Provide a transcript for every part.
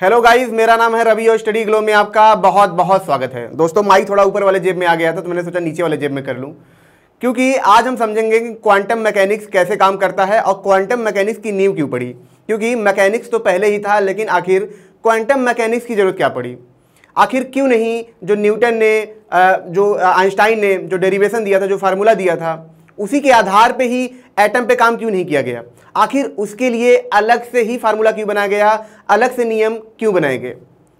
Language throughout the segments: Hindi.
हेलो गाइस, मेरा नाम है रवि और स्टडी ग्लो में आपका बहुत बहुत स्वागत है। दोस्तों, माइक थोड़ा ऊपर वाले जेब में आ गया था तो मैंने सोचा नीचे वाले जेब में कर लूं, क्योंकि आज हम समझेंगे कि क्वांटम मैकेनिक्स कैसे काम करता है और क्वांटम मैकेनिक्स की नींव क्यों पड़ी। क्योंकि मैकेनिक्स तो पहले ही था, लेकिन आखिर क्वांटम मैकेनिक्स की जरूरत क्या पड़ी। आखिर क्यों नहीं जो न्यूटन ने जो आइंस्टाइन ने जो डेरिवेशन दिया था, जो फार्मूला दिया था, उसी के आधार पे ही एटम पे काम क्यों नहीं किया गया। आखिर उसके लिए अलग से ही फार्मूला क्यों बनाया गया, अलग से नियम क्यों बनाए गए।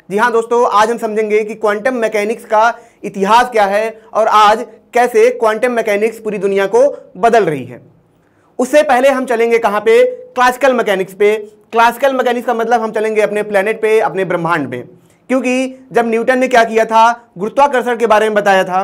जी हाँ दोस्तों, आज हम समझेंगे कि क्वांटम मैकेनिक्स का इतिहास क्या है और आज कैसे क्वांटम मैकेनिक्स पूरी दुनिया को बदल रही है। उससे पहले हम चलेंगे कहाँ पे, क्लासिकल मैकेनिक्स पे। क्लासिकल मैकेनिक्स का मतलब हम चलेंगे अपने प्लेनेट पे, अपने ब्रह्मांड में। क्योंकि जब न्यूटन ने क्या किया था, गुरुत्वाकर्षण के बारे में बताया था,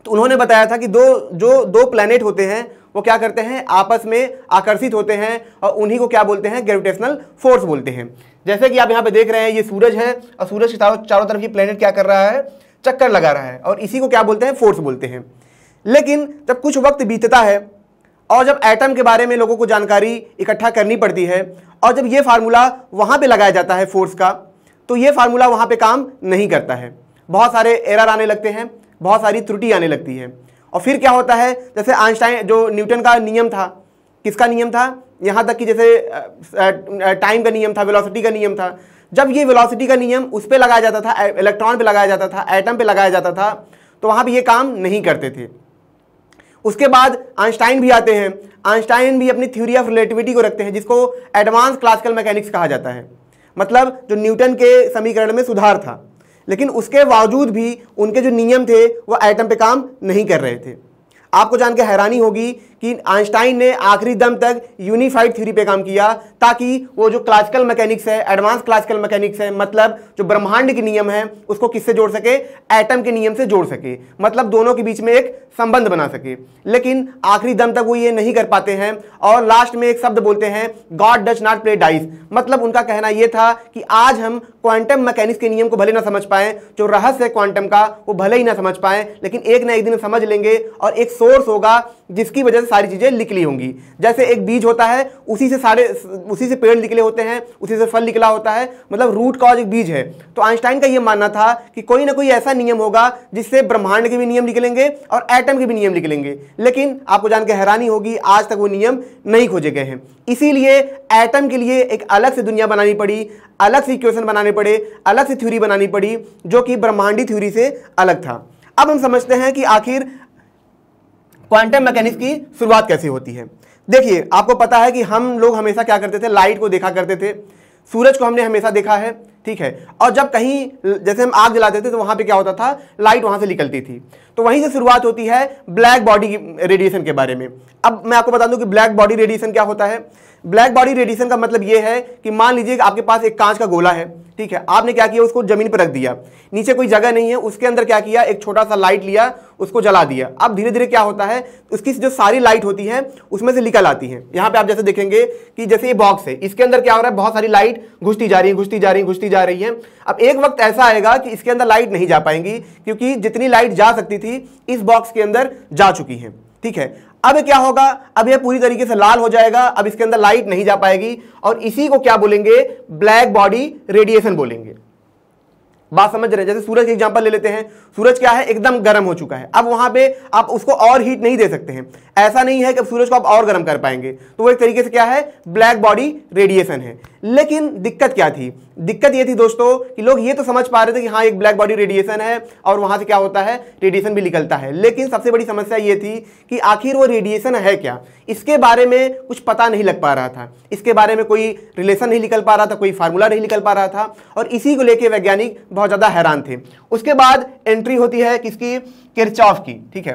तो उन्होंने बताया था कि दो प्लैनेट होते हैं वो क्या करते हैं, आपस में आकर्षित होते हैं और उन्हीं को क्या बोलते हैं, ग्रेविटेशनल फोर्स बोलते हैं। जैसे कि आप यहाँ पे देख रहे हैं, ये सूरज है और सूरज के चारों तरफ ये प्लैनेट क्या कर रहा है, चक्कर लगा रहा है और इसी को क्या बोलते हैं, फोर्स बोलते हैं। लेकिन जब कुछ वक्त बीतता है और जब एटम के बारे में लोगों को जानकारी इकट्ठा करनी पड़ती है और जब ये फार्मूला वहाँ पर लगाया जाता है फोर्स का, तो ये फार्मूला वहाँ पर काम नहीं करता है। बहुत सारे एरर आने लगते हैं, बहुत सारी त्रुटि आने लगती है। और फिर क्या होता है, जैसे आइंस्टाइन जो न्यूटन का नियम था, किसका नियम था, यहाँ तक कि जैसे टाइम का नियम था, वेलोसिटी का नियम था। जब ये वेलोसिटी का नियम उस पर लगाया जाता था, इलेक्ट्रॉन पे लगाया जाता था, एटम पे लगाया जाता था, तो वहाँ पे ये काम नहीं करते थे। उसके बाद आइंस्टाइन भी आते हैं। आइंस्टाइन भी अपनी थ्योरी ऑफ रिलेटिविटी को रखते हैं, जिसको एडवांस क्लासिकल मैकेनिक्स कहा जाता है। मतलब जो न्यूटन के समीकरण में सुधार था, लेकिन उसके बावजूद भी उनके जो नियम थे वो एटम पे काम नहीं कर रहे थे। आपको जान के हैरानी होगी कि आइंस्टाइन ने आखिरी दम तक यूनिफाइड थ्योरी पे काम किया, ताकि वो जो क्लासिकल मैकेनिक्स है, एडवांस क्लासिकल मैकेनिक्स है, मतलब जो ब्रह्मांड के नियम है, उसको किससे जोड़ सके, एटम के नियम से जोड़ सके, मतलब दोनों के बीच में एक संबंध बना सके। लेकिन आखिरी दम तक वो ये नहीं कर पाते हैं और लास्ट में एक शब्द बोलते हैं, God does not play dice. मतलब उनका कहना यह था कि आज हम क्वांटम मैकेनिक्स के नियम को भले ना समझ पाए, जो रहस्य है क्वांटम का वो भले ही ना समझ पाए, लेकिन एक ना एक दिन समझ लेंगे और एक सोर्स होगा जिसकी वजह से सारी चीजें निकली होंगी। जैसे एक बीज होता है, उसी से पेड़ निकले होते हैं, उसी से फल निकला होता है, मतलब रूट कॉज एक बीज है। तो आइंस्टाइन का यह मानना था कि कोई ना कोई ऐसा नियम होगा जिससे ब्रह्मांड के भी नियम निकलेंगे और एटम के भी नियम निकलेंगे। लेकिन आपको जान के हैरानी होगी, आज तक वो नियम नहीं खोजे गए हैं। इसीलिए एटम के लिए एक अलग से दुनिया बनानी पड़ी, अलग से इक्वेशन बनाने पड़े, अलग से थ्योरी बनानी पड़ी, जो कि ब्रह्मांडी थ्योरी से अलग था। अब हम समझते हैं कि आखिर क्वांटम मैकेनिक्स की शुरुआत कैसे होती है। देखिए, आपको पता है कि हम लोग हमेशा क्या करते थे, लाइट को देखा करते थे, सूरज को हमने हमेशा देखा है, ठीक है। और जब कहीं जैसे हम आग जलाते थे तो वहां पे क्या होता था, लाइट वहां से निकलती थी। तो वहीं से शुरुआत होती है ब्लैक बॉडी रेडिएशन के बारे में। अब मैं आपको बता दूं कि ब्लैक बॉडी रेडिएशन क्या होता है। ब्लैक बॉडी रेडिएशन का मतलब यह है कि मान लीजिए कि आपके पास एक कांच का गोला है, ठीक है। आपने क्या किया, उसको जमीन पर रख दिया, नीचे कोई जगह नहीं है, उसके अंदर क्या किया, एक छोटा सा लाइट लिया, उसको जला दिया। अब धीरे धीरे क्या होता है, उसकी जो सारी लाइट होती है उसमें से निकल आती है। यहाँ पे आप जैसे देखेंगे कि जैसे ये बॉक्स है, इसके अंदर क्या हो रहा है, बहुत सारी लाइट घुसती जा रही है, घुसती जा रही है, घुसती जा रही है। अब एक वक्त ऐसा आएगा कि इसके अंदर लाइट नहीं जा पाएंगी, क्योंकि जितनी लाइट जा सकती थी इस बॉक्स के अंदर जा चुकी है, ठीक है। अब क्या होगा, अब यह पूरी तरीके से लाल हो जाएगा, अब इसके अंदर लाइट नहीं जा पाएगी और इसी को क्या बोलेंगे, ब्लैक बॉडी रेडिएशन बोलेंगे। बात समझ रहे हैं। जैसे सूरज का एग्जांपल ले लेते हैं, सूरज क्या है, एकदम गर्म हो चुका है। अब वहां पे आप उसको और हीट नहीं दे सकते हैं, ऐसा नहीं है कि अब सूरज को आप और गर्म कर पाएंगे, तो वो एक तरीके से क्या है, ब्लैक बॉडी रेडिएशन है। लेकिन दिक्कत क्या थी, दिक्कत ये थी दोस्तों कि लोग ये तो समझ पा रहे थे कि हाँ एक ब्लैक बॉडी रेडिएशन है और वहां से क्या होता है, रेडिएशन भी निकलता है। लेकिन सबसे बड़ी समस्या ये थी कि आखिर वो रेडिएशन है क्या, इसके बारे में कुछ पता नहीं लग पा रहा था, इसके बारे में कोई रिलेशन नहीं निकल पा रहा था, कोई फार्मूला नहीं निकल पा रहा था और इसी को लेकर वैज्ञानिक बहुत ज्यादा हैरान थे। उसके बाद एंट्री होती है किसकी, किरचॉफ की, ठीक है।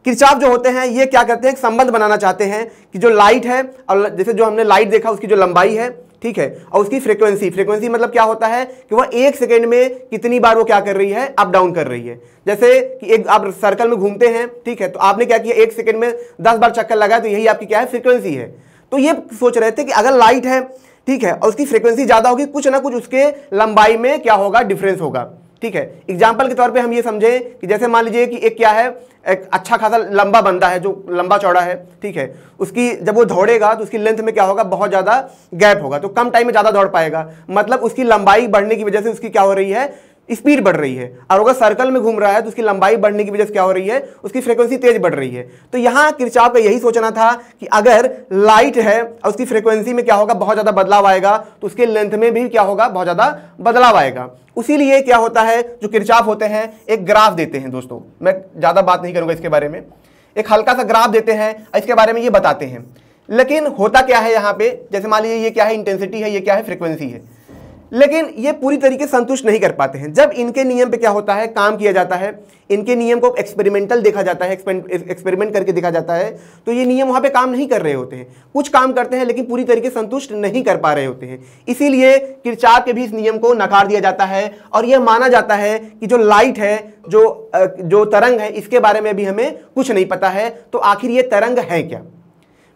किरचॉफ जो होते हैं ये क्या करते हैं, एक संबंध बनाना चाहते हैं कि जो लाइट है और जैसे जो हमने लाइट देखा उसकी जो लंबाई है, ठीक है, और उसकी फ्रीक्वेंसी मतलब क्या होता है कि वह एक सेकेंड में कितनी बार वो क्या कर रही है, अप डाउन कर रही है। जैसे कि एक आप सर्कल में घूमते हैं, ठीक है, तो आपने क्या किया, एक सेकेंड में 10 बार चक्कर लगाया, तो यही आपकी क्या है, फ्रीक्वेंसी है। तो ये सोच रहे थे कि अगर लाइट है, ठीक है, और उसकी फ्रीक्वेंसी ज्यादा होगी, कुछ ना कुछ उसके लंबाई में क्या होगा, डिफरेंस होगा, ठीक है। एग्जाम्पल के तौर पे हम ये समझे कि जैसे मान लीजिए कि एक क्या है, एक अच्छा खासा लंबा बंदा है जो लंबा चौड़ा है, ठीक है, उसकी जब वो दौड़ेगा तो उसकी लेंथ में क्या होगा, बहुत ज़्यादा गैप होगा, तो कम टाइम में ज़्यादा दौड़ पाएगा, मतलब उसकी लंबाई बढ़ने की वजह से उसकी क्या हो रही है, स्पीड बढ़ रही है। और अगर सर्कल में घूम रहा है तो उसकी लंबाई बढ़ने की वजह से क्या हो रही है, उसकी फ्रीक्वेंसी तेज बढ़ रही है। तो यहां किरचॉफ का यही सोचना था कि अगर लाइट है और उसकी फ्रीक्वेंसी में क्या होगा, बहुत ज्यादा बदलाव आएगा, तो उसके लेंथ में भी क्या होगा, बहुत ज्यादा बदलाव आएगा। उसीलिए क्या होता है, जो किरचॉफ होते हैं एक ग्राफ देते हैं। दोस्तों मैं ज्यादा बात नहीं करूंगा इसके बारे में, एक हल्का सा ग्राफ देते हैं, इसके बारे में ये बताते हैं। लेकिन होता क्या है यहाँ पे, जैसे मान लीजिए ये क्या है, इंटेंसिटी है, ये क्या है, फ्रीक्वेंसी है, लेकिन ये पूरी तरीके से संतुष्ट नहीं कर पाते हैं। जब इनके नियम पे क्या होता है, काम किया जाता है, इनके नियम को एक्सपेरिमेंटल देखा जाता है, एक्सपेरिमेंट करके देखा जाता है, तो ये नियम वहां पे काम नहीं कर रहे होते हैं। कुछ काम करते हैं लेकिन पूरी तरीके से संतुष्ट नहीं कर पा रहे होते हैं। इसीलिए किरचॉफ के भी इस नियम को नकार दिया जाता है और यह माना जाता है कि जो लाइट है, जो तरंग है, इसके बारे में भी हमें कुछ नहीं पता है, तो आखिर ये तरंग है क्या।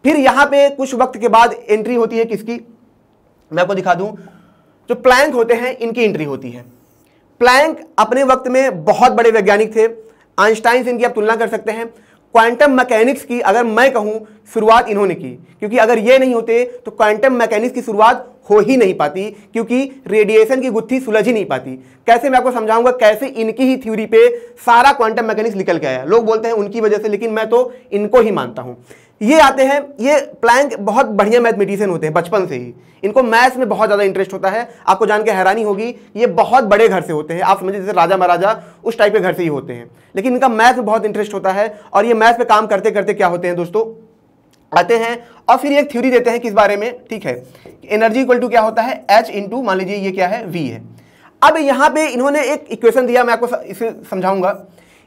फिर यहां पे कुछ वक्त के बाद एंट्री होती है किसकी, मैं आपको दिखा दूं, जो प्लैंक होते हैं इनकी एंट्री होती है। प्लैंक अपने वक्त में बहुत बड़े वैज्ञानिक थे, आइंस्टाइन से इनकी आप तुलना कर सकते हैं। क्वांटम मैकेनिक्स की अगर मैं कहूं शुरुआत इन्होंने की, क्योंकि अगर ये नहीं होते तो क्वांटम मैकेनिक्स की शुरुआत हो ही नहीं पाती, क्योंकि रेडिएशन की गुत्थी सुलझ ही नहीं पाती। कैसे, मैं आपको समझाऊंगा कैसे इनकी ही थ्योरी पे सारा क्वांटम मैकेनिक्स निकल के आया। लोग बोलते हैं उनकी वजह से, लेकिन मैं तो इनको ही मानता हूं। ये आते हैं, ये प्लैंक बहुत बढ़िया मैथमेटिशियन होते हैं बचपन से ही, इनको मैथ्स में बहुत ज़्यादा इंटरेस्ट होता है। आपको जान के हैरानी होगी, ये बहुत बड़े घर से होते हैं, आप समझिए जैसे राजा महाराजा उस टाइप के घर से ही होते हैं, लेकिन इनका मैथ्स में बहुत इंटरेस्ट होता है। और ये मैथ्स पे काम करते करते क्या होते हैं दोस्तों, आते हैं और फिर एक थ्योरी देते हैं किस बारे में, ठीक है, एनर्जी इक्वल टू क्या होता है, H इंटू मान लीजिए ये क्या है, V है। अब यहाँ पे इन्होंने एक इक्वेशन दिया, मैं आपको इसे समझाऊंगा।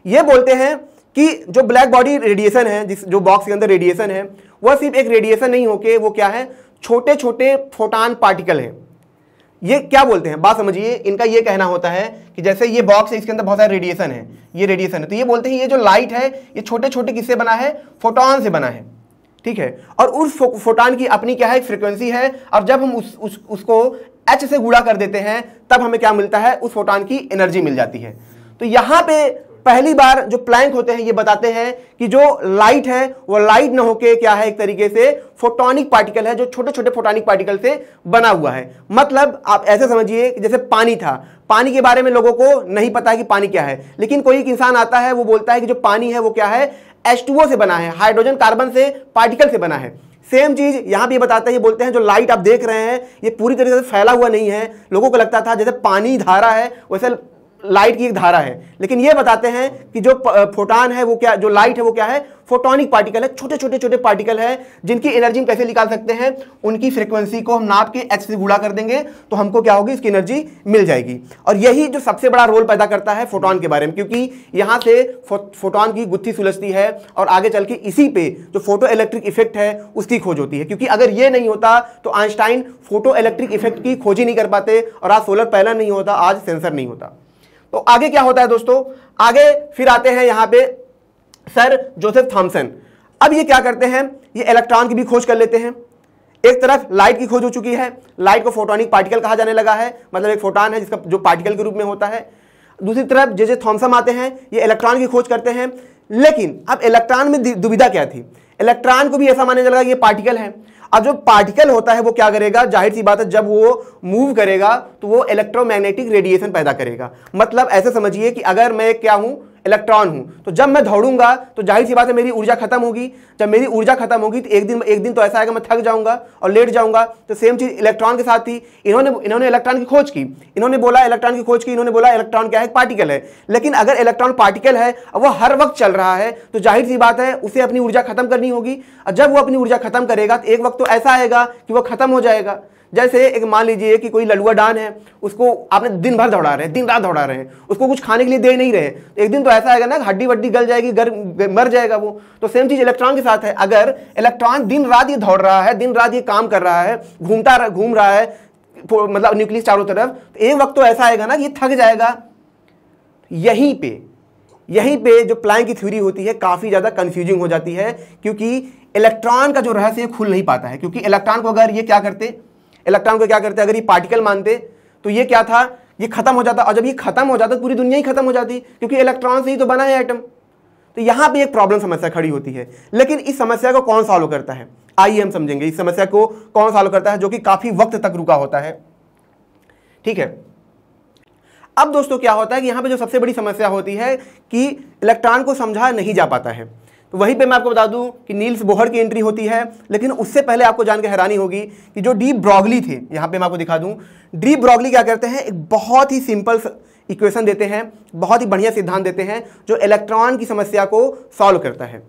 ये बोलते हैं कि जो ब्लैक बॉडी रेडिएशन है, जो बॉक्स के अंदर रेडिएशन है, वह सिर्फ एक रेडिएशन नहीं होके वो क्या है, छोटे छोटे फोटॉन पार्टिकल है। ये क्या बोलते हैं, बात समझिए, इनका ये कहना होता है कि जैसे ये बॉक्स है, इसके अंदर बहुत सारे रेडिएशन है, ये रेडिएशन है, तो ये बोलते हैं ये जो लाइट है ये छोटे छोटे किससे बना है, फोटॉन से बना है, ठीक है। और उस फोटॉन की अपनी क्या है, फ्रीक्वेंसी है, और जब हम उसको H से गुणा कर देते हैं तब हमें क्या मिलता है, उस फोटॉन की एनर्जी मिल जाती है। तो यहां पे पहली बार जो प्लैंक होते हैं ये बताते हैं कि जो लाइट है वो लाइट न होके क्या है, एक तरीके से फोटोनिक पार्टिकल है, जो छोटे छोटे फोटोनिक पार्टिकल से बना हुआ है। मतलब आप ऐसे समझिए कि जैसे पानी था, पानी के बारे में लोगों को नहीं पता है कि पानी क्या है, लेकिन कोई एक इंसान आता है, वो बोलता है कि जो पानी है वो क्या है, H2O से बना है, हाइड्रोजन कार्बन से पार्टिकल से बना है। सेम चीज यहां भी बताते हैं, ये बोलते हैं जो लाइट आप देख रहे हैं ये पूरी तरीके से फैला हुआ नहीं है। लोगों को लगता था जैसे पानी धारा है वैसे लाइट की एक धारा है, लेकिन ये बताते हैं कि जो फोटॉन है वो क्या, जो लाइट है वो क्या है, फोटोनिक पार्टिकल है, छोटे छोटे छोटे पार्टिकल है, जिनकी एनर्जी हम कैसे निकाल सकते हैं, उनकी फ्रीक्वेंसी को हम नाप के H से गुणा कर देंगे तो हमको क्या होगी, इसकी एनर्जी मिल जाएगी। और यही जो सबसे बड़ा रोल पैदा करता है फोटॉन के बारे में, क्योंकि यहां से फोटॉन की गुत्थी सुलझती है और आगे चल के इसी पे जो फोटो इलेक्ट्रिक इफेक्ट है उसकी खोज होती है। क्योंकि अगर ये नहीं होता तो आइंस्टाइन फोटो इलेक्ट्रिक इफेक्ट की खोज ही नहीं कर पाते, और आज सोलर पैनल नहीं होता, आज सेंसर नहीं होता। तो आगे क्या होता है दोस्तों, आगे फिर आते हैं यहां पे सर जोसेफ थॉमसन। अब ये क्या करते हैं, ये इलेक्ट्रॉन की भी खोज कर लेते हैं। एक तरफ लाइट की खोज हो चुकी है, लाइट को फोटोनिक पार्टिकल कहा जाने लगा है, मतलब एक फोटॉन है जिसका जो पार्टिकल के रूप में होता है। दूसरी तरफ जे थॉमसन आते हैं, ये इलेक्ट्रॉन की खोज करते हैं। लेकिन अब इलेक्ट्रॉन में दुविधा क्या थी, इलेक्ट्रॉन को भी ऐसा मानने लगा कि ये पार्टिकल है। अब जो पार्टिकल होता है वो क्या करेगा, जाहिर सी बात है जब वो मूव करेगा तो वो इलेक्ट्रोमैग्नेटिक रेडिएशन पैदा करेगा। मतलब ऐसे समझिए कि अगर मैं क्या हूं, इलेक्ट्रॉन हूं, तो जब मैं दौड़ूंगा तो जाहिर सी बात है मेरी ऊर्जा खत्म होगी। जब मेरी ऊर्जा खत्म होगी तो एक दिन तो ऐसा आएगा मैं थक जाऊंगा और लेट जाऊंगा। तो सेम चीज इलेक्ट्रॉन के साथ थी। इन्होंने इलेक्ट्रॉन की खोज की, इन्होंने बोला इलेक्ट्रॉन की खोज की, इन्होंने बोला इलेक्ट्रॉन क्या है, पार्टिकल है। लेकिन अगर इलेक्ट्रॉन पार्टिकल है और वो हर वक्त चल रहा है तो जाहिर सी बात है उसे अपनी ऊर्जा खत्म करनी होगी। और जब वो अपनी ऊर्जा खत्म करेगा तो एक वक्त तो ऐसा आएगा कि वो खत्म हो जाएगा। जैसे एक मान लीजिए कि कोई लड़ुआ डान है, उसको आपने दिन भर दौड़ा रहे हैं, दिन रात दौड़ा रहे हैं, उसको कुछ खाने के लिए दे नहीं रहे, तो एक दिन तो ऐसा आएगा ना हड्डी वड्डी गल जाएगी, मर जाएगा वो। तो सेम चीज इलेक्ट्रॉन के साथ है। अगर इलेक्ट्रॉन दिन रात ये दौड़ रहा है, दिन रात ये काम कर रहा है, घूम रहा है, मतलब न्यूक्लियस चारों तरफ, तो एक वक्त तो ऐसा आएगा ना ये थक जाएगा। यहीं पे जो प्लैंक की थ्योरी होती है काफी ज्यादा कंफ्यूजिंग हो जाती है, क्योंकि इलेक्ट्रॉन का जो रहस्य खुल नहीं पाता है। क्योंकि इलेक्ट्रॉन को अगर ये क्या करते, इलेक्ट्रॉन को क्या करते, अगर ये पार्टिकल मानते तो ये क्या था, ये खत्म हो जाता, और जब ये खत्म हो जाता तो पूरी दुनिया ही खत्म हो जाती, क्योंकि इलेक्ट्रॉन से ही तो बना है एटम। तो यहां पे एक प्रॉब्लम समस्या खड़ी होती है। लेकिन इस समस्या को कौन सॉल्व करता है, आइए हम समझेंगे इस समस्या को कौन सॉल्व करता है, जो कि काफी वक्त तक रुका होता है। ठीक है, अब दोस्तों क्या होता है कि यहां पे जो सबसे बड़ी समस्या होती है कि इलेक्ट्रॉन को समझा नहीं जा पाता है। तो वहीं पे मैं आपको बता दूं कि नील्स बोहर की एंट्री होती है, लेकिन उससे पहले आपको जान के हैरानी होगी कि जो डी ब्रॉगली थे, यहां पे मैं आपको दिखा दूं, डी ब्रॉगली क्या करते हैं, एक बहुत ही सिंपल इक्वेशन देते हैं, बहुत ही बढ़िया सिद्धांत देते हैं जो इलेक्ट्रॉन की समस्या को सॉल्व करता है।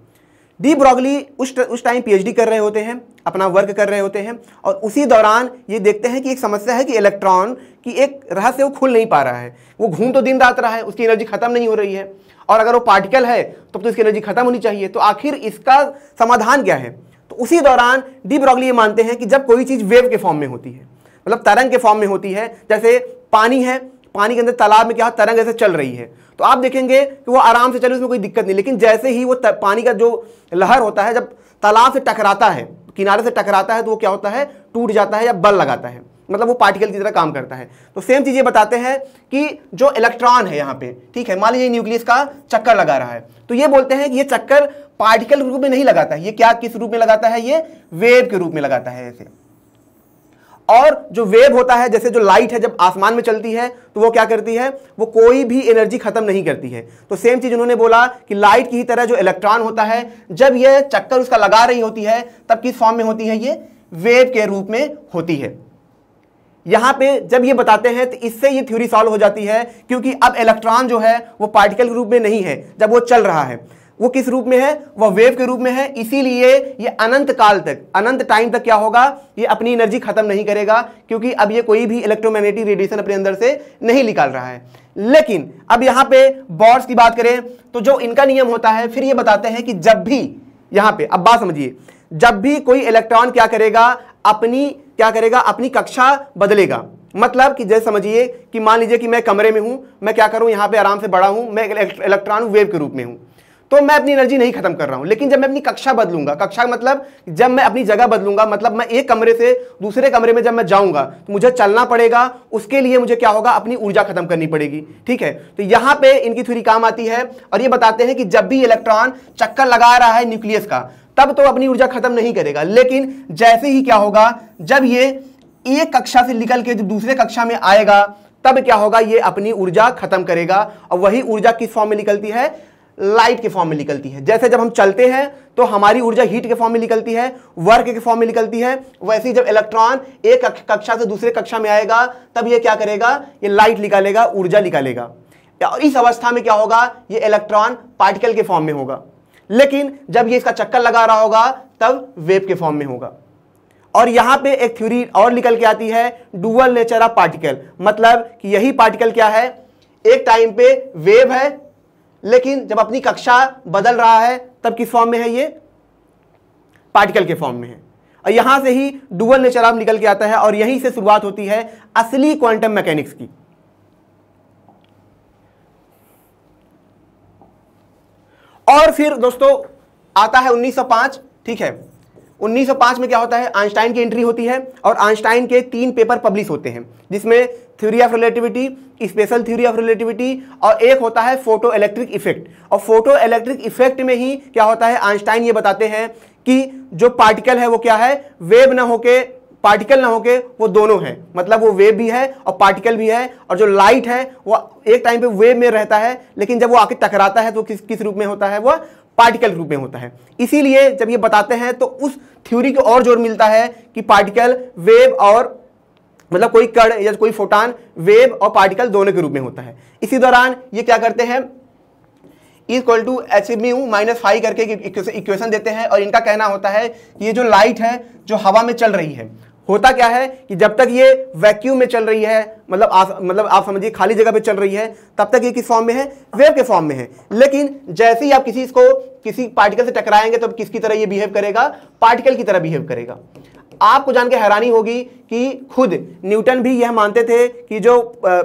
डी ब्रॉगली उस टाइम पीएचडी कर रहे होते हैं, अपना वर्क कर रहे होते हैं, और उसी दौरान ये देखते हैं कि एक समस्या है कि इलेक्ट्रॉन की एक रहस्य वो खुल नहीं पा रहा है, वो घूम तो दिन रात रहा है, उसकी एनर्जी खत्म नहीं हो रही है, और अगर वो पार्टिकल है तो उसकी एनर्जी खत्म होनी चाहिए। तो आखिर इसका समाधान क्या है? तो उसी दौरान डी ब्रॉगली ये मानते हैं कि जब कोई चीज वेव के फॉर्म में होती है, मतलब तरंग के फॉर्म में होती है, जैसे पानी है, पानी के अंदर तालाब में क्या तरंग ऐसे चल रही है, तो आप देखेंगे कि वो आराम से चले, उसमें कोई दिक्कत नहीं। लेकिन जैसे ही वो पानी का जो लहर होता है, जब तालाब से टकराता है, किनारे से टकराता है, तो वो क्या होता है, टूट जाता है या बल लगाता है, मतलब वो पार्टिकल की तरह काम करता है। तो सेम चीज ये बताते हैं कि जो इलेक्ट्रॉन है यहाँ पे, ठीक है, मान लीजिए न्यूक्लियस का चक्कर लगा रहा है, तो ये बोलते हैं कि ये चक्कर पार्टिकल के रूप में नहीं लगाता है, ये क्या किस रूप में लगाता है, ये वेव के रूप में लगाता है ऐसे। और जो वेव होता है, जैसे जो लाइट है जब आसमान में चलती है तो वो क्या करती है, वो कोई भी एनर्जी खत्म नहीं करती है। तो सेम चीज उन्होंने बोला कि लाइट की ही तरह जो इलेक्ट्रॉन होता है, जब ये चक्कर उसका लगा रही होती है तब किस फॉर्म में होती है, ये वेव के रूप में होती है। यहां पे जब ये बताते हैं तो इससे ये थ्योरी सॉल्व हो जाती है, क्योंकि अब इलेक्ट्रॉन जो है वो पार्टिकल के रूप में नहीं है, जब वो चल रहा है वो किस रूप में है, वह वेव के रूप में है। इसीलिए ये अनंत काल तक, अनंत टाइम तक क्या होगा, ये अपनी एनर्जी खत्म नहीं करेगा, क्योंकि अब ये कोई भी इलेक्ट्रोमैग्नेटिक रेडिएशन अपने अंदर से नहीं निकाल रहा है। लेकिन अब यहां पे बोर्स की बात करें तो जो इनका नियम होता है, फिर ये बताते हैं कि जब भी यहां पे, अब बात समझिए, जब भी कोई इलेक्ट्रॉन क्या करेगा, अपनी कक्षा बदलेगा। मतलब कि जैसे समझिए कि मान लीजिए कि मैं कमरे में हूं, मैं क्या करूं, यहां पे आराम से बड़ा हूं, मैं इलेक्ट्रॉन वेव के रूप में हूं, तो मैं अपनी एनर्जी नहीं खत्म कर रहा हूं। लेकिन जब मैं अपनी कक्षा बदलूंगा, कक्षा मतलब जब मैं अपनी जगह बदलूंगा, मतलब मैं एक कमरे से दूसरे कमरे में जब मैं जाऊंगा तो मुझे चलना पड़ेगा, उसके लिए मुझे क्या होगा, अपनी ऊर्जा खत्म करनी पड़ेगी। ठीक है, तो यहां पे इनकी थ्योरी काम आती है, और ये बताते हैं कि जब भी इलेक्ट्रॉन चक्कर लगा रहा है न्यूक्लियस का, तब तो अपनी ऊर्जा खत्म नहीं करेगा। लेकिन जैसे ही क्या होगा, जब ये एक कक्षा से निकल के जब दूसरे कक्षा में आएगा, तब क्या होगा, ये अपनी ऊर्जा खत्म करेगा। और वही ऊर्जा किस फॉर्म में निकलती है, लाइट के फॉर्म में निकलती है। जैसे जब हम चलते हैं तो हमारी ऊर्जा हीट के फॉर्म में निकलती है, वर्क के फॉर्म में निकलती है, वैसे ही जब इलेक्ट्रॉन एक कक्षा से दूसरे कक्षा में आएगा, तब ये क्या करेगा, ये लाइट निकालेगा, ऊर्जा निकालेगा। और इस अवस्था में क्या होगा, ये इलेक्ट्रॉन पार्टिकल के फॉर्म में होगा। लेकिन जब ये इसका चक्कर लगा रहा होगा, तब वेव के फॉर्म में होगा। और यहां पे एक थ्योरी और निकल के आती है, डुअल नेचर ऑफ पार्टिकल, मतलब कि यही पार्टिकल क्या है, एक टाइम पे वेव है, लेकिन जब अपनी कक्षा बदल रहा है तब किस फॉर्म में है, ये पार्टिकल के फॉर्म में है। और यहां से ही डुअल नेचर ऑफ निकल के आता है, और यहीं से शुरुआत होती है असली क्वांटम मैकेनिक्स की। और फिर दोस्तों आता है 1905। ठीक है, 1905 में क्या होता है, आइंस्टाइन की एंट्री होती है, और आइंस्टाइन के 3 पेपर पब्लिश होते हैं, जिसमें theory of relativity, special theory of relativity, और एक होता है फोटो इलेक्ट्रिक इफेक्ट। और फोटो इलेक्ट्रिक इफेक्ट में ही क्या होता है, आइंस्टाइन ये बताते हैं कि जो पार्टिकल है वो क्या है, वेव ना होके, पार्टिकल ना होके, वो दोनों है, मतलब वो वेव भी है और पार्टिकल भी है। और जो लाइट है वो एक टाइम पे वेव में रहता है, लेकिन जब वो आके टकराता है तो किस रूप में होता है, वो पार्टिकल रूप में होता है। इसीलिए जब ये बताते हैं तो उस थ्योरी को और जोर मिलता है कि पार्टिकल, वेव, और मतलब कोई कण या कोई फोटॉन वेव और पार्टिकल दोनों के रूप में होता है। इसी दौरान ये क्या करते हैं, इक्वल टू h-5 करके इक्वेशन देते हैं, और इनका कहना होता है कि ये जो लाइट है जो हवा में चल रही है, होता क्या है कि जब तक ये वैक्यूम में चल रही है, मतलब आप समझिए खाली जगह पे चल रही है, तब तक ये किस फॉर्म में है, वेव के फॉर्म में है। लेकिन जैसे ही आप किसी पार्टिकल से टकराएंगे तो किसकी तरह ये बिहेव करेगा, पार्टिकल की तरह बिहेव करेगा। आपको जान के हैरानी होगी कि खुद न्यूटन भी यह मानते थे कि जो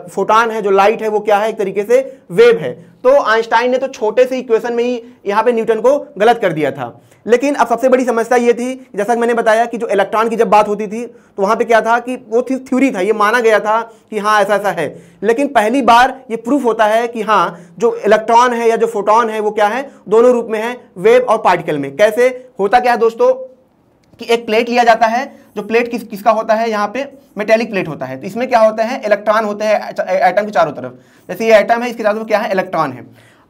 फोटॉन है, जो लाइट है, वो क्या है, एक तरीके से वेव है। तो आइंस्टाइन ने तो छोटे से इक्वेशन में ही यहाँ पे न्यूटन को गलत कर दिया था। लेकिन अब सबसे बड़ी समस्या ये थी, जैसा कि मैंने बताया कि जो इलेक्ट्रॉन की जब बात होती थी तो वहां पे क्या था कि वो थ्योरी था, ये माना गया था कि हाँ ऐसा ऐसा है। लेकिन पहली बार ये प्रूफ होता है कि हाँ जो इलेक्ट्रॉन है या जो फोटॉन है वो क्या है, दोनों रूप में है, वेव और पार्टिकल में। कैसे होता क्या है दोस्तों कि एक प्लेट लिया जाता है, जो प्लेट किसका होता है, यहाँ पे मेटेलिक प्लेट होता है। तो इसमें क्या होता है, इलेक्ट्रॉन होते हैं एटम के चारों तरफ। जैसे ये एटम है, इसके चारों तरफ क्या है, इलेक्ट्रॉन है।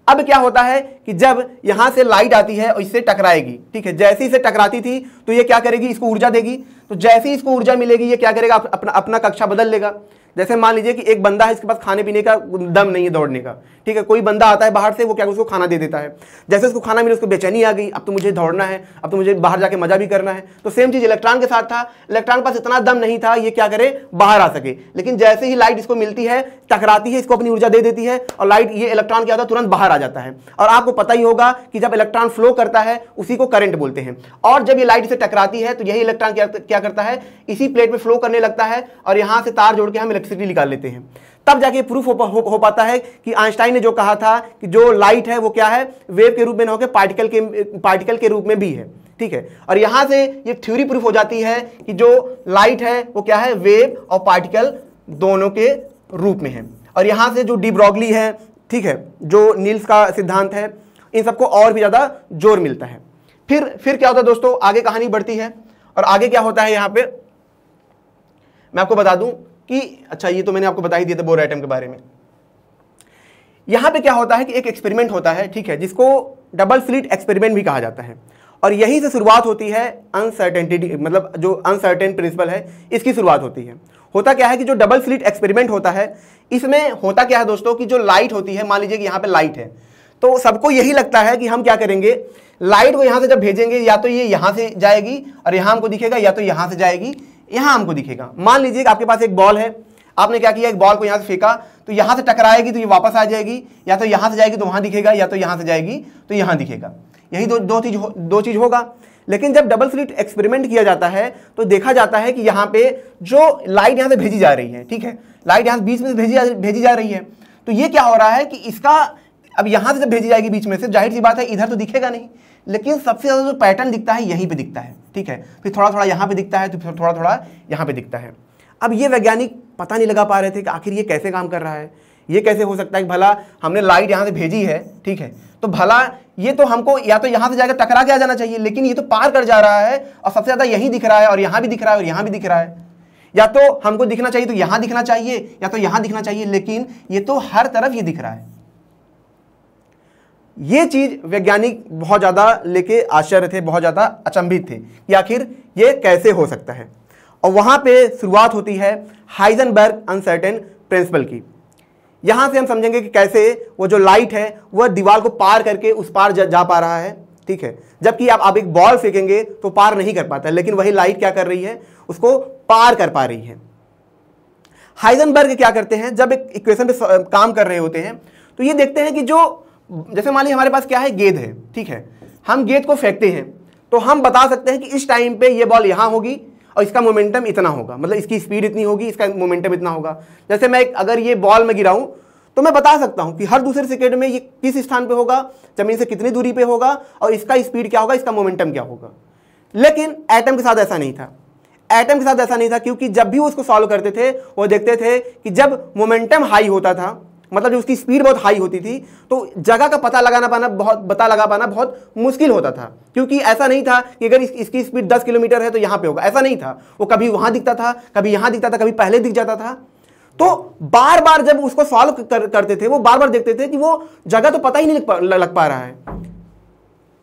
अब क्या होता है कि जब यहां से लाइट आती है और इससे टकराएगी, ठीक है, जैसे ही इसे टकराती थी तो ये क्या करेगी, इसको ऊर्जा देगी। तो जैसे ही इसको ऊर्जा मिलेगी ये क्या करेगा, अपना कक्षा बदल लेगा। जैसे मान लीजिए कि एक बंदा है, इसके पास खाने पीने का दम नहीं है दौड़ने का, ठीक है, कोई बंदा आता है बाहर से, वो क्या उसको खाना दे देता है। जैसे उसको खाना मिले उसको बेचैनी आ गई, अब तो मुझे दौड़ना है, अब तो मुझे बाहर जाके मजा भी करना है। तो सेम चीज इलेक्ट्रॉन के साथ था, इलेक्ट्रॉन के पास इतना दम नहीं था ये क्या करे, बाहर आ सके। लेकिन जैसे ही लाइट इसको मिलती है, टकराती है, इसको अपनी ऊर्जा दे देती है और लाइट, ये इलेक्ट्रॉन क्या होता है, तुरंत बाहर आ जाता है। और आपको पता ही होगा कि जब इलेक्ट्रॉन फ्लो करता है उसी को करंट बोलते हैं। और जब ये लाइट इसे टकराती है तो यही इलेक्ट्रॉन क्या करता है, इसी प्लेट में फ्लो करने लगता है और यहां से तार जोड़ के हम इलेक्ट्रिसिटी निकाल लेते हैं। तब जाके प्रूफ हो पाता है कि आइंस्टाइन ने जो कहा था कि जो लाइट है वो क्या है, वेव के रूप में ना होकर पार्टिकल के रूप में भी है, ठीक है। और यहां से ये थ्योरी प्रूफ हो जाती है कि जो लाइट है वो क्या है, वेव और पार्टिकल दोनों के रूप में है। और यहां से जो डी ब्रॉगली है, ठीक है, जो नील्स का सिद्धांत है, इन सबको और भी ज्यादा जोर मिलता है। फिर क्या होता है दोस्तों, आगे कहानी बढ़ती है। और आगे क्या होता है, यहां पे मैं आपको बता दूं कि अच्छा, ये तो मैंने आपको बता ही दिया था बोर एटम के बारे में। यहां पे क्या होता है कि एक एक्सपेरिमेंट होता है, ठीक है, जिसको डबल स्लिट एक्सपेरिमेंट भी कहा जाता है। और यहीं से शुरुआत होती है अनसर्टेनिटी, मतलब जो अनसर्टेन प्रिंसिपल है इसकी शुरुआत होती है। होता क्या है कि जो डबल स्लिट एक्सपेरिमेंट होता है, इसमें होता क्या है दोस्तों कि जो लाइट होती है, मान लीजिए कि यहाँ पे लाइट है, तो सबको यही लगता है कि हम क्या करेंगे, लाइट को यहां से जब भेजेंगे या तो ये यहां से जाएगी और यहां हमको दिखेगा, या तो यहां से जाएगी यहां हमको दिखेगा। मान लीजिए कि आपके पास एक बॉल है, आपने क्या किया, एक बॉल को यहां से फेंका, तो यहां से टकराएगी तो ये वापस आ जाएगी, या तो यहां से जाएगी तो वहां दिखेगा, या तो यहां से जाएगी तो यहां दिखेगा। यही दो चीज होगा। लेकिन जब डबल स्लिट एक्सपेरिमेंट किया जाता है तो देखा जाता है कि यहाँ पे जो लाइट यहां से भेजी जा रही है, ठीक है, लाइट यहां बीच में से भेजी जा रही है, तो ये क्या हो रहा है कि इसका अब यहां से जब भेजी जाएगी बीच में से, जाहिर सी बात है इधर तो दिखेगा नहीं, लेकिन सबसे ज्यादा जो पैटर्न दिखता है यहीं पे दिखता है, ठीक है, फिर थोड़ा थोड़ा यहां पे दिखता है, तो फिर थोड़ा थोड़ा यहां पे दिखता है। अब ये वैज्ञानिक पता नहीं लगा पा रहे थे कि आखिर ये कैसे काम कर रहा है, ये कैसे हो सकता है कि भला हमने लाइट यहां से भेजी है, ठीक है, तो भला ये तो हमको या तो यहां से जाकर टकरा के आ जाना चाहिए, लेकिन ये तो पार कर जा रहा है और सबसे ज्यादा यहीं दिख रहा है और यहां भी दिख रहा है और यहां भी दिख रहा है। या तो हमको दिखना चाहिए तो यहां दिखना चाहिए, या तो यहां दिखना चाहिए, लेकिन ये तो हर तरफ ये दिख रहा है। ये चीज वैज्ञानिक बहुत ज्यादा लेके आश्चर्य थे, बहुत ज्यादा अचंभित थे कि आखिर ये कैसे हो सकता है। और वहां पे शुरुआत होती है हाइजेनबर्ग अनसर्टेन प्रिंसिपल की। यहां से हम समझेंगे कि कैसे वो जो लाइट है वह दीवार को पार करके उस पार जा पा रहा है, ठीक है, जबकि आप एक बॉल फेंकेंगे तो पार नहीं कर पाता, लेकिन वही लाइट क्या कर रही है, उसको पार कर पा रही है। हाइजेनबर्ग क्या करते हैं, जब एक इक्वेशन पे काम कर रहे होते हैं तो ये देखते हैं कि जो, जैसे मान लीजिए हमारे पास क्या है, गेंद है, ठीक है, हम गेंद को फेंकते हैं तो हम बता सकते हैं कि इस टाइम पे ये बॉल यहां होगी और इसका मोमेंटम इतना होगा, मतलब इसकी स्पीड इतनी होगी, इसका मोमेंटम इतना होगा। जैसे मैं अगर ये बॉल में गिराऊं तो मैं बता सकता हूं कि हर दूसरे सेकंड में ये किस स्थान पे होगा, जमीन से कितनी दूरी पे होगा और इसका स्पीड क्या होगा, इसका मोमेंटम क्या होगा। लेकिन एटम के साथ ऐसा नहीं था, एटम के साथ ऐसा नहीं था, क्योंकि जब भी वो उसको सॉल्व करते थे वो देखते थे कि जब मोमेंटम हाई होता था, मतलब जब उसकी स्पीड बहुत हाई होती थी, तो जगह का पता लगा पाना बहुत मुश्किल होता था। क्योंकि ऐसा नहीं था कि अगर इसकी स्पीड 10 किलोमीटर है तो यहां पे होगा, ऐसा नहीं था। वो कभी वहां दिखता था, कभी यहां दिखता था, कभी पहले दिख जाता था। तो बार बार जब उसको सॉल्व करते थे, वो बार बार देखते थे कि वो जगह तो पता ही नहीं लग पा रहा है,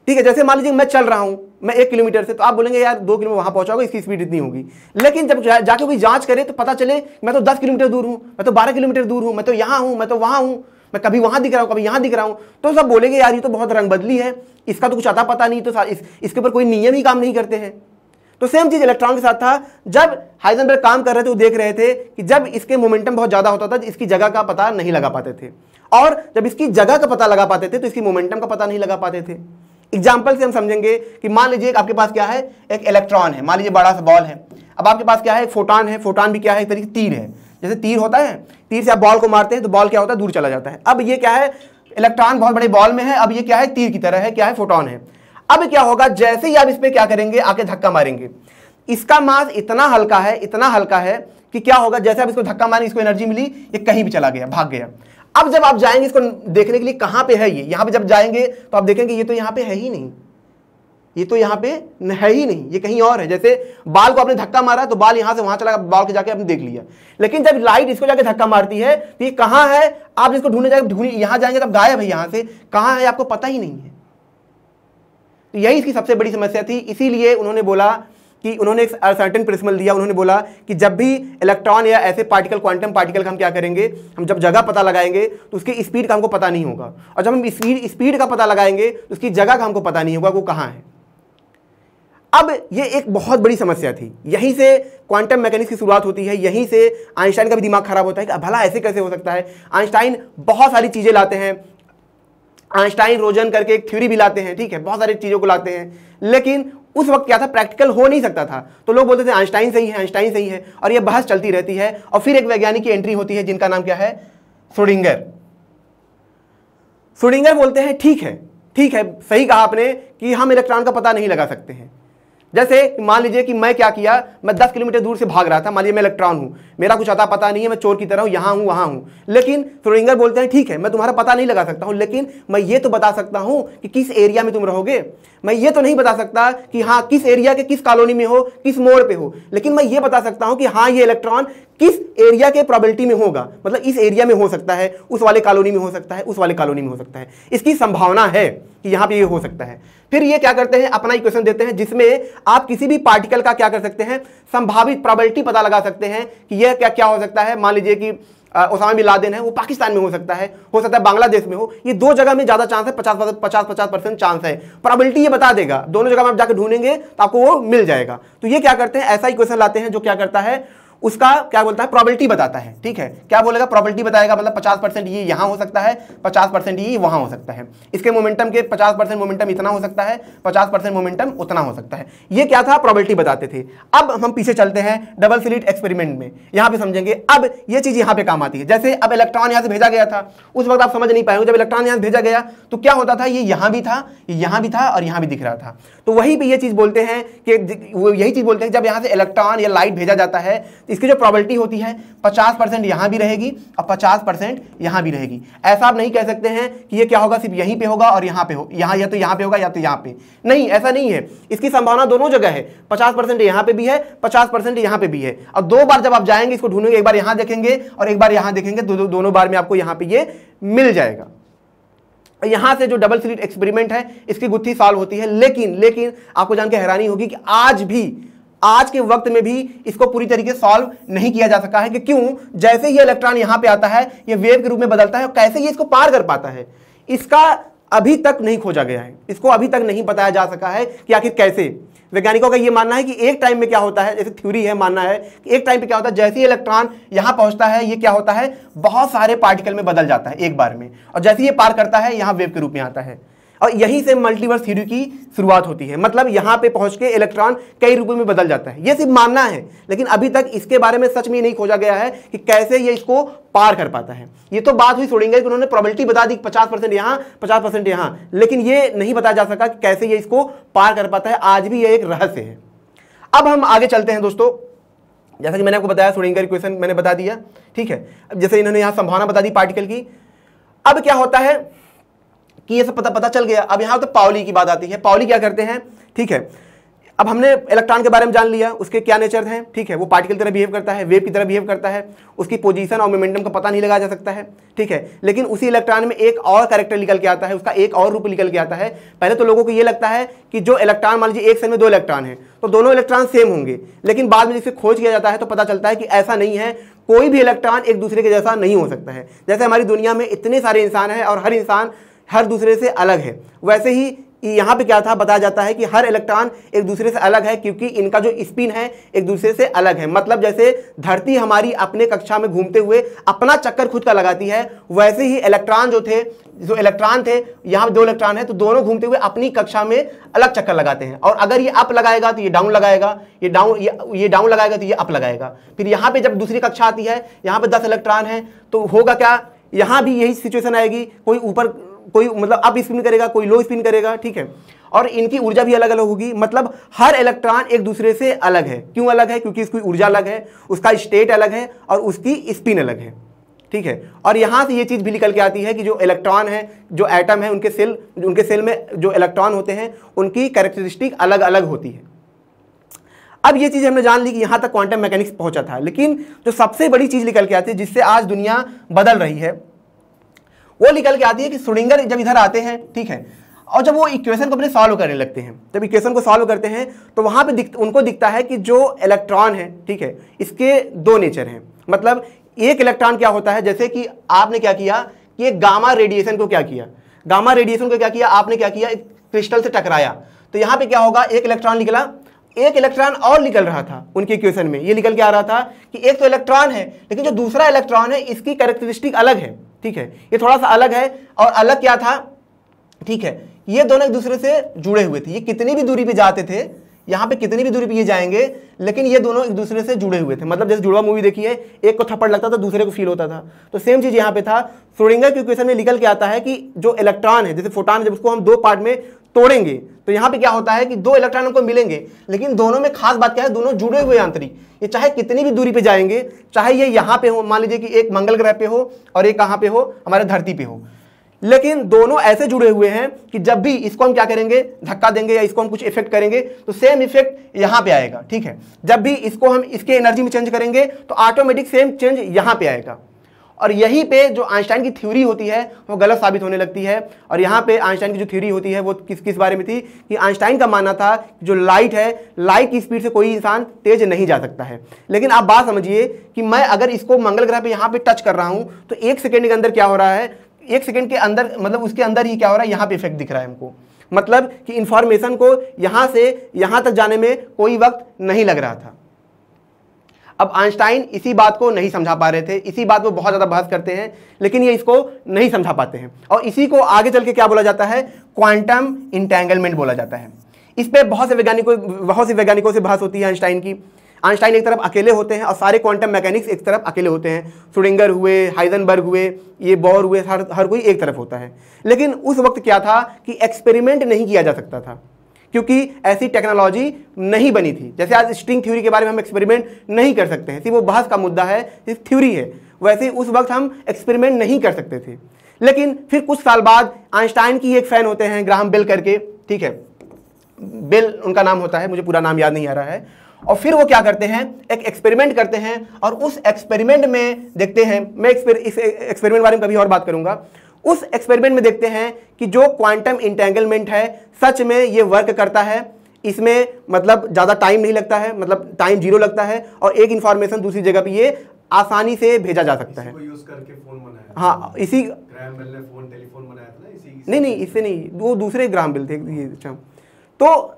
ठीक है। जैसे मान लीजिए मैं चल रहा हूं, मैं 1 किलोमीटर से, तो आप बोलेंगे यार 2 किलोमीटर वहां पहुंचाओगे, इसकी स्पीड इतनी होगी। लेकिन जब जाके कोई जांच करे तो पता चले मैं तो 10 किलोमीटर दूर हूं, मैं तो 12 किलोमीटर दूर हूं, मैं तो यहां हूं, मैं तो वहां हूं, मैं कभी वहां दिख रहा हूं, कभी यहां दिख रहा हूं। तो सब बोलेंगे यार ये तो बहुत रंग बदली है, इसका तो कुछ आता पता नहीं, तो इसके ऊपर कोई नियम ही काम नहीं करते हैं। तो सेम चीज इलेक्ट्रॉन के साथ था। जब हाइजेनबर्ग काम कर रहे थे वो देख रहे थे कि जब इसके मोमेंटम बहुत ज्यादा होता था तो इसकी जगह का पता नहीं लगा पाते थे, और जब इसकी जगह का पता लगा पाते थे तो इसकी मोमेंटम का पता नहीं लगा पाते थे। एग्जाम्पल से हम समझेंगे कि मान लीजिए आपके पास क्या है, एक इलेक्ट्रॉन है, मान लीजिए बड़ा सा बॉल है। अब आपके पास क्या है, एक फोटॉन है। फोटॉन भी क्या है, एक तरीके तीर है। जैसे तीर होता है, तीर से आप बॉल को मारते हैं तो बॉल क्या होता है, दूर चला जाता है। अब ये क्या है, इलेक्ट्रॉन बहुत बड़े बॉल में है। अब ये क्या है, तीर की तरह है, क्या है, फोटॉन है। अब क्या होगा, जैसे ही आप इस पे क्या करेंगे, आके धक्का मारेंगे, इसका मास इतना हल्का है, इतना हल्का है कि क्या होगा, जैसे आप इसको धक्का मारेंगे, इसको एनर्जी मिली, ये कहीं भी चला गया, भाग गया। अब जब आप जाएंगे इसको देखने के लिए, कहां पे है ये, यहां पे जब जाएंगे तो आप देखेंगे ये तो यहां पे है ही नहीं, ये तो यहां पे है ही नहीं, ये कहीं और है। जैसे बाल को आपने धक्का मारा तो बाल यहां से वहां चला, बाल के जाके आपने देख लिया। लेकिन जब लाइट इसको जाके धक्का मारती है तो ये कहां है, आप इसको ढूंढने जाएंगे, यहां जाएंगे तब गायब है, यहां से कहां है आपको पता ही नहीं है। तो यही इसकी सबसे बड़ी समस्या थी। इसीलिए उन्होंने बोला कि उन्होंने एक सर्टेन प्रिंसिपल दिया। उन्होंने बोला कि जब भी इलेक्ट्रॉन या ऐसे पार्टिकल, क्वांटम पार्टिकल का हम क्या करेंगे, हम जब जगह पता लगाएंगे तो उसकी स्पीड का हमको पता नहीं होगा, और जब हम स्पीड का पता लगाएंगे तो उसकी जगह का हमको पता नहीं होगा वो कहाँ है। अब ये एक बहुत बड़ी समस्या थी। यहीं से क्वांटम मैकेनिक्स की शुरुआत होती है, यहीं से आइंस्टाइन का भी दिमाग खराब होता है कि भला ऐसे कैसे हो सकता है। आइंस्टाइन बहुत सारी चीजें लाते हैं, आइंस्टाइन रोजन करके एक थ्योरी भी लाते हैं, ठीक है, बहुत सारी चीजों को लाते हैं। लेकिन उस वक्त क्या था, प्रैक्टिकल हो नहीं सकता था, तो लोग बोलते थे आइंस्टाइन सही है, आइंस्टाइन सही है, और ये बहस चलती रहती है। और फिर एक वैज्ञानिक की एंट्री होती है जिनका नाम क्या है, श्रोडिंगर। श्रोडिंगर बोलते हैं ठीक है, ठीक है, सही कहा आपने कि हम इलेक्ट्रॉन का पता नहीं लगा सकते हैं। जैसे मान लीजिए कि मैं क्या किया, मैं 10 किलोमीटर दूर से भाग रहा था, मान लीजिए मैं इलेक्ट्रॉन हूं, मेरा कुछ अता पता नहीं है, मैं चोर की तरह हूं, यहां हूं वहां हूं। लेकिन श्रोडिंगर बोलते हैं ठीक है, मैं तुम्हारा पता नहीं लगा सकता हूं, लेकिन मैं ये तो बता सकता हूं कि किस एरिया में तुम रहोगे। मैं ये तो नहीं बता सकता कि हाँ किस एरिया के किस कॉलोनी में हो, किस मोड़ पे हो, लेकिन मैं ये बता सकता हूं कि हाँ ये इलेक्ट्रॉन किस एरिया के प्रोबेबिलिटी में होगा, मतलब इस एरिया में हो सकता है, उस वाले कॉलोनी में हो सकता है, उस वाले कॉलोनी में हो सकता है, इसकी संभावना है कि यहां पे ये हो सकता है। फिर ये क्या करते हैं, अपना इक्वेशन देते हैं जिसमें आप किसी भी पार्टिकल का क्या कर सकते हैं, संभावित प्रोबेबिलिटी पता लगा सकते हैं कि यह क्या क्या हो सकता है। मान लीजिए कि ओसामा बिन लादेन है, वो पाकिस्तान में हो सकता है बांग्लादेश में हो, ये दो जगह में ज्यादा चांस है, 50% चांस है, प्रोबेबिलिटी ये बता देगा। दोनों जगह में आप जाकर ढूंढेंगे तो आपको वो मिल जाएगा। तो ये क्या करते हैं, ऐसा इक्वेशन लाते हैं जो क्या करता है, उसका क्या बोलता है, प्रोबेबिलिटी बताता है, ठीक है। क्या बोलेगा, प्रोबेबिलिटी बताएगा, मतलब 50% ये यहां हो सकता है, 50% ये वहां हो सकता है, इसके मोमेंटम के 50% मोमेंटम इतना हो सकता है, 50% मोमेंटम उतना हो सकता है। ये क्या था, प्रोबेबिलिटी बताते थे। अब हम पीछे चलते हैं डबल स्लिट एक्सपेरिमेंट में, यहां पे समझेंगे। अब ये चीज यहां पे काम आती है। जैसे अब इलेक्ट्रॉन यहां से भेजा गया था, उस वक्त आप समझ नहीं पाएंगे, जब इलेक्ट्रॉन यहां से भेजा गया तो क्या होता था, ये यहां भी था, ये यहां भी था और यहां भी दिख रहा था। तो वहीं पे ये चीज बोलते हैं कि यही चीज बोलते हैं जब यहां से इलेक्ट्रॉन या लाइट भेजा जाता है तो इसकी जो प्रोबेबिलिटी होती है 50% यहां भी रहेगी और 50% यहां भी रहेगी। ऐसा आप नहीं कह सकते हैं कि ये क्या होगा, सिर्फ यहीं पे होगा और यहां पे हो, यहां या तो यहां पे होगा या तो यहां पे, नहीं, ऐसा नहीं है। इसकी संभावना दोनों जगह है, 50% यहां पे भी है, 50% यहां पे भी है। और दो बार जब आप जाएंगे इसको ढूंढेंगे, एक बार यहां देखेंगे और एक बार यहां देखेंगे, दोनों बार में आपको यहां पे ये मिल जाएगा। यहां से जो डबल स्लिट एक्सपेरिमेंट है इसकी गुत्थी सॉल्व होती है। लेकिन आपको जान के हैरानी होगी कि आज के वक्त में भी इसको पूरी तरीके से सॉल्व नहीं किया जा सका है कि क्यों, जैसे ही इलेक्ट्रॉन यहां पे आता है ये वेव के रूप में बदलता है और कैसे ये इसको पार कर पाता है, इसका अभी तक नहीं खोजा गया है। इसको अभी तक नहीं बताया जा सका है कि आखिर कैसे। वैज्ञानिकों का ये मानना है कि एक टाइम में क्या होता है, जैसे थ्योरी है, मानना है कि एक टाइम पे क्या होता है, जैसे ही इलेक्ट्रॉन यहां पहुंचता है ये क्या होता है, बहुत सारे पार्टिकल में बदल जाता है एक बार में, और जैसे ही ये पार करता है यहां वेव के रूप में आता है। और यहीं से मल्टीवर्स थ्योरी की शुरुआत होती है, मतलब यहां पे पहुंच के इलेक्ट्रॉन कई रूपों में बदल जाता है। ये सिर्फ मानना है, लेकिन अभी तक इसके बारे में सच में नहीं खोजा गया है कि कैसे ये इसको पार कर पाता है। ये तो बात हुई श्रोडिंगर की, उन्होंने प्रोबेबिलिटी बता दी 50% यहां, 50% यहां, लेकिन ये नहीं बताया जा सका कि कैसे ये इसको पार कर पाता है। आज भी ये एक रहस्य है। अब हम आगे चलते हैं दोस्तों। जैसा कि मैंने आपको बताया, श्रोडिंगर इक्वेशन मैंने बता दिया, ठीक है। अब जैसे इन्होंने यहां संभावना बता दी पार्टिकल की। अब क्या होता है कि ये सब पता चल गया। अब यहां तो पाउली की बात आती है। पाउली क्या करते हैं, ठीक है। अब हमने इलेक्ट्रॉन के बारे में जान लिया, उसके क्या नेचर हैं, ठीक है। वो पार्टिकल की तरह बिहेव करता है, वेव की तरह बिहेव करता है, उसकी पोजीशन और मोमेंटम का पता नहीं लगाया जा सकता है, ठीक है। लेकिन उसी इलेक्ट्रॉन में एक और कैरेक्टर निकल के आता है, उसका एक और रूप निकल के आता है। पहले तो लोगों को ये लगता है कि जो इलेक्ट्रॉन, मान लीजिए एक सेल में 2 इलेक्ट्रॉन है तो दोनों इलेक्ट्रॉन सेम होंगे, लेकिन बाद में जिसे खोज किया जाता है तो पता चलता है कि ऐसा नहीं है। कोई भी इलेक्ट्रॉन एक दूसरे के जैसा नहीं हो सकता है। जैसे हमारी दुनिया में इतने सारे इंसान हैं और हर इंसान हर दूसरे से अलग है, वैसे ही यहाँ पे क्या था, बताया जाता है कि हर इलेक्ट्रॉन एक दूसरे से अलग है, क्योंकि इनका जो स्पिन है एक दूसरे से अलग है। मतलब जैसे धरती हमारी अपने कक्षा में घूमते हुए अपना चक्कर खुद का लगाती है, वैसे ही इलेक्ट्रॉन जो थे जो इलेक्ट्रॉन थे, यहाँ दो इलेक्ट्रॉन है तो दोनों घूमते हुए अपनी कक्षा में अलग चक्कर लगाते हैं, और अगर ये अप लगाएगा तो ये डाउन लगाएगा, ये डाउन लगाएगा तो ये अप लगाएगा। फिर यहाँ पे जब दूसरी कक्षा आती है, यहाँ पे 10 इलेक्ट्रॉन है तो होगा क्या, यहाँ भी यही सिचुएशन आएगी, कोई ऊपर कोई मतलब अप स्पिन करेगा, कोई लो स्पिन करेगा, ठीक है, और इनकी ऊर्जा भी अलग अलग होगी। मतलब हर इलेक्ट्रॉन एक दूसरे से अलग है। क्यों अलग है? क्योंकि इसकी ऊर्जा अलग है, उसका स्टेट अलग है और उसकी स्पिन अलग है, ठीक है। और यहां से ये चीज भी निकल के आती है कि जो इलेक्ट्रॉन है, जो एटम है, उनके सेल में जो इलेक्ट्रॉन होते हैं उनकी कैरेक्टरिस्टिक अलग अलग होती है। अब ये चीज हमने जान ली कि यहां तक क्वांटम मैकेनिक्स पहुंचा था, लेकिन जो सबसे बड़ी चीज निकल के आती है जिससे आज दुनिया बदल रही है, वो निकल के आती है कि श्रोडिंगर जब इधर आते हैं, ठीक है, और जब वो इक्वेशन को अपने सॉल्व करने लगते हैं, जब इक्वेशन को सॉल्व करते हैं तो वहां पे उनको दिखता है कि जो इलेक्ट्रॉन है, ठीक है, इसके दो नेचर हैं। मतलब एक इलेक्ट्रॉन क्या होता है, जैसे कि आपने क्या किया कि एक गामा रेडिएशन को क्या किया, आपने क्या किया, एक क्रिस्टल से टकराया, तो यहां पे क्या होगा, एक इलेक्ट्रॉन निकला, एक इलेक्ट्रॉन और निकल रहा था उनके इक्वेशन में, ये निकल के आ रहा था कि एक तो इलेक्ट्रॉन है लेकिन जो दूसरा इलेक्ट्रॉन है इसकी कैरेक्टरिस्टिक अलग है, ठीक है, ये थोड़ा सा अलग है। और अलग क्या था, ठीक है, ये दोनों एक दूसरे से जुड़े हुए थे, ये कितनी भी दूरी पे जाते थे, यहाँ पे कितनी भी दूरी पे ये जाएंगे, लेकिन ये दोनों एक दूसरे से जुड़े हुए थे। मतलब जैसे जुड़वा मूवी देखी है, एक को थप्पड़ लगता था दूसरे को फील होता था, तो सेम चीज यहाँ पे था। श्रोडिंगर के इक्वेशन में निकल के आता है कि जो इलेक्ट्रॉन है, जैसे फोटॉन, जब उसको हम दो पार्ट में तोड़ेंगे तो यहाँ पे क्या होता है कि दो इलेक्ट्रॉनों को मिलेंगे, लेकिन दोनों में खास बात क्या है, दोनों जुड़े हुए आंतरिक, ये चाहे कितनी भी दूरी पे जाएंगे, चाहे ये यहाँ पे हो, मान लीजिए कि एक मंगल ग्रह पे हो और एक कहाँ पे हो, हमारे धरती पे हो, लेकिन दोनों ऐसे जुड़े हुए हैं कि जब भी इसको हम क्या करेंगे, धक्का देंगे या इसको हम कुछ इफेक्ट करेंगे तो सेम इफेक्ट यहां पे आएगा, ठीक है। जब भी इसको हम इसके एनर्जी में चेंज करेंगे तो ऑटोमेटिक सेम चेंज यहां पे आएगा। और यहीं पे जो आइंस्टाइन की थ्योरी होती है वो गलत साबित होने लगती है। और यहाँ पे आइंस्टाइन की जो थ्योरी होती है वो किस बारे में थी कि आइंस्टाइन का मानना था कि जो लाइट है, लाइट की स्पीड से कोई इंसान तेज नहीं जा सकता है। लेकिन आप बात समझिए कि मैं अगर इसको मंगल ग्रह पे यहाँ पे टच कर रहा हूँ तो 1 सेकेंड के अंदर क्या हो रहा है, 1 सेकेंड के अंदर, मतलब उसके अंदर ही क्या हो रहा है, यहाँ पे इफेक्ट दिख रहा है हमको। मतलब कि इंफॉर्मेशन को यहाँ से यहाँ तक जाने में कोई वक्त नहीं लग रहा था। अब आइंस्टाइन इसी बात को नहीं समझा पा रहे थे, इसी बात पर बहुत ज़्यादा बहस करते हैं, लेकिन ये इसको नहीं समझा पाते हैं। और इसी को आगे चल के क्या बोला जाता है, क्वांटम इंटेंगलमेंट बोला जाता है। इस पर बहुत से वैज्ञानिकों से बहस होती है आइंस्टाइन की। आइंस्टाइन एक तरफ अकेले होते हैं और सारे क्वांटम मैकेनिक्स एक तरफ अकेले होते हैं। श्रोडिंगर हुए, हाइजेनबर्ग हुए, ये बोर हुए, हर कोई एक तरफ होता है। लेकिन उस वक्त क्या था कि एक्सपेरिमेंट नहीं किया जा सकता था, क्योंकि ऐसी टेक्नोलॉजी नहीं बनी थी। जैसे आज स्ट्रिंग थ्योरी के बारे में हम एक्सपेरिमेंट नहीं कर सकते हैं, सिर्फ वो बहस का मुद्दा है, सिर्फ थ्योरी है, वैसे उस वक्त हम एक्सपेरिमेंट नहीं कर सकते थे। लेकिन फिर कुछ साल बाद आइंस्टाइन की एक फैन होते हैं, ग्राहम बेल करके, ठीक है, बेल उनका नाम होता है, मुझे पूरा नाम याद नहीं आ रहा है। और फिर वो क्या करते हैं, एक एक्सपेरिमेंट करते हैं और उस एक्सपेरिमेंट में देखते हैं, मैं इस एक्सपेरिमेंट बारे में कभी और बात करूंगा। उस एक्सपेरिमेंट में देखते हैं कि जो क्वांटम इंटेंगलमेंट है सच में ये वर्क करता है, इसमें मतलब ज़्यादा टाइम नहीं लगता है, मतलब टाइम 0 लगता है और एक इंफॉर्मेशन दूसरी जगह पे ये आसानी से भेजा जा सकता है। यूज करके फोन बनाया, हाँ, इसी ग्राहम बेल ने टेलीफोन बनाया था ना, इसी नहीं, इससे नहीं, वो दूसरे ग्राहम बेल थे ये। अच्छा, तो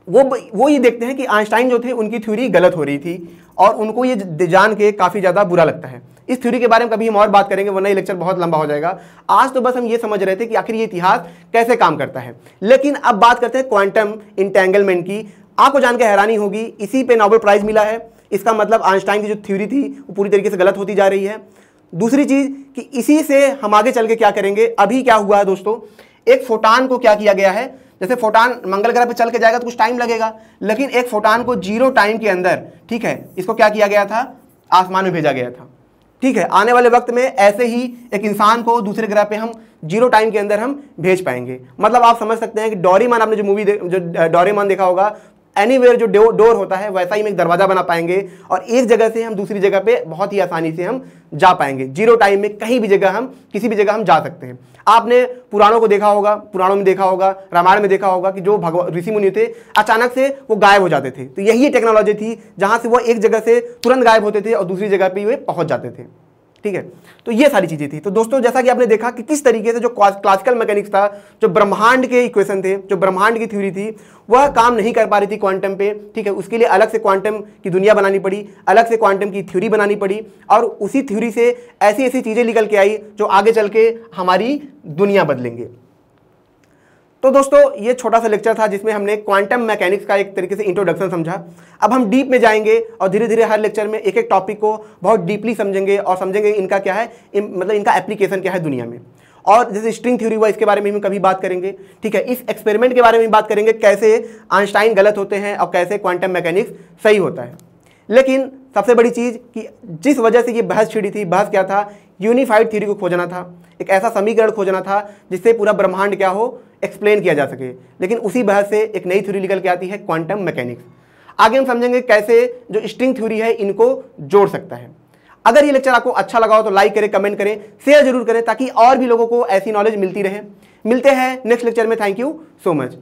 वो ये देखते हैं कि आइंस्टाइन जो थे उनकी थ्योरी गलत हो रही थी और उनको ये जान के काफ़ी ज़्यादा बुरा लगता है। इस थ्योरी के बारे में कभी हम और बात करेंगे, वरना ये लेक्चर बहुत लंबा हो जाएगा। आज तो बस हम ये समझ रहे थे कि आखिर ये इतिहास कैसे काम करता है। लेकिन अब बात करते हैं क्वांटम इंटेंगलमेंट की। आपको जान के हैरानी होगी, इसी पे नोबेल प्राइज़ मिला है। इसका मतलब आइंस्टाइन की जो थ्योरी थी वो पूरी तरीके से गलत होती जा रही है। दूसरी चीज़ कि इसी से हम आगे चल के क्या करेंगे। अभी क्या हुआ है दोस्तों, एक फोटान को क्या किया गया है, जैसे फोटान मंगल ग्रह पे चल के जाएगा तो कुछ टाइम लगेगा, लेकिन एक फोटान को 0 टाइम के अंदर, ठीक है, इसको क्या किया गया था, आसमान में भेजा गया था। ठीक है, आने वाले वक्त में ऐसे ही एक इंसान को दूसरे ग्रह पे हम 0 टाइम के अंदर हम भेज पाएंगे। मतलब आप समझ सकते हैं कि डोरेमोन, आपने जो मूवी जो डोरेमोन देखा होगा, एनीवेयर जो डोर होता है वैसा ही हम एक दरवाजा बना पाएंगे और एक जगह से हम दूसरी जगह पे बहुत ही आसानी से हम जा पाएंगे। 0 टाइम में कहीं भी जगह हम किसी भी जगह हम जा सकते हैं। आपने पुराणों को देखा होगा, पुराणों में देखा होगा, रामायण में देखा होगा कि जो भगवान ऋषि मुनि थे अचानक से वो गायब हो जाते थे। तो यही टेक्नोलॉजी थी जहां से वो एक जगह से तुरंत गायब होते थे और दूसरी जगह पे वे पहुंच जाते थे। ठीक है। तो ये सारी चीजें थी। तो दोस्तों जैसा कि आपने देखा कि किस तरीके से जो क्लासिकल मैकेनिक्स था, जो ब्रह्मांड के इक्वेशन थे, जो ब्रह्मांड की थ्योरी थी, वह काम नहीं कर पा रही थी क्वांटम पे, ठीक है। उसके लिए अलग से क्वांटम की दुनिया बनानी पड़ी, अलग से क्वांटम की थ्योरी बनानी पड़ी, और उसी थ्योरी से ऐसी ऐसी चीजें निकल के आई जो आगे चल के हमारी दुनिया बदलेंगे। तो दोस्तों ये छोटा सा लेक्चर था जिसमें हमने क्वांटम मैकेनिक्स का एक तरीके से इंट्रोडक्शन समझा। अब हम डीप में जाएंगे और धीरे धीरे हर लेक्चर में एक एक टॉपिक को बहुत डीपली समझेंगे और समझेंगे इनका क्या है, मतलब इनका एप्लीकेशन क्या है दुनिया में। और जैसे स्ट्रिंग थ्योरी हुआ, इसके बारे में हम कभी बात करेंगे, ठीक है। इस एक्सपेरिमेंट के बारे में बात करेंगे, कैसे आइंस्टाइन गलत होते हैं और कैसे क्वांटम मैकेनिक्स सही होता है। लेकिन सबसे बड़ी चीज़ कि जिस वजह से ये बहस छिड़ी थी, बहस क्या था, यूनिफाइड थ्योरी को खोजना था, एक ऐसा समीकरण खोजना था जिससे पूरा ब्रह्मांड क्या हो, एक्सप्लेन किया जा सके। लेकिन उसी बहस से एक नई थ्योरी निकल के आती है, क्वांटम मैकेनिक्स। आगे हम समझेंगे कैसे जो स्ट्रिंग थ्योरी है इनको जोड़ सकता है। अगर ये लेक्चर आपको अच्छा लगा हो तो लाइक करें, कमेंट करें, शेयर जरूर करें, ताकि और भी लोगों को ऐसी नॉलेज मिलती रहे। मिलते हैं नेक्स्ट लेक्चर में। Thank you so much.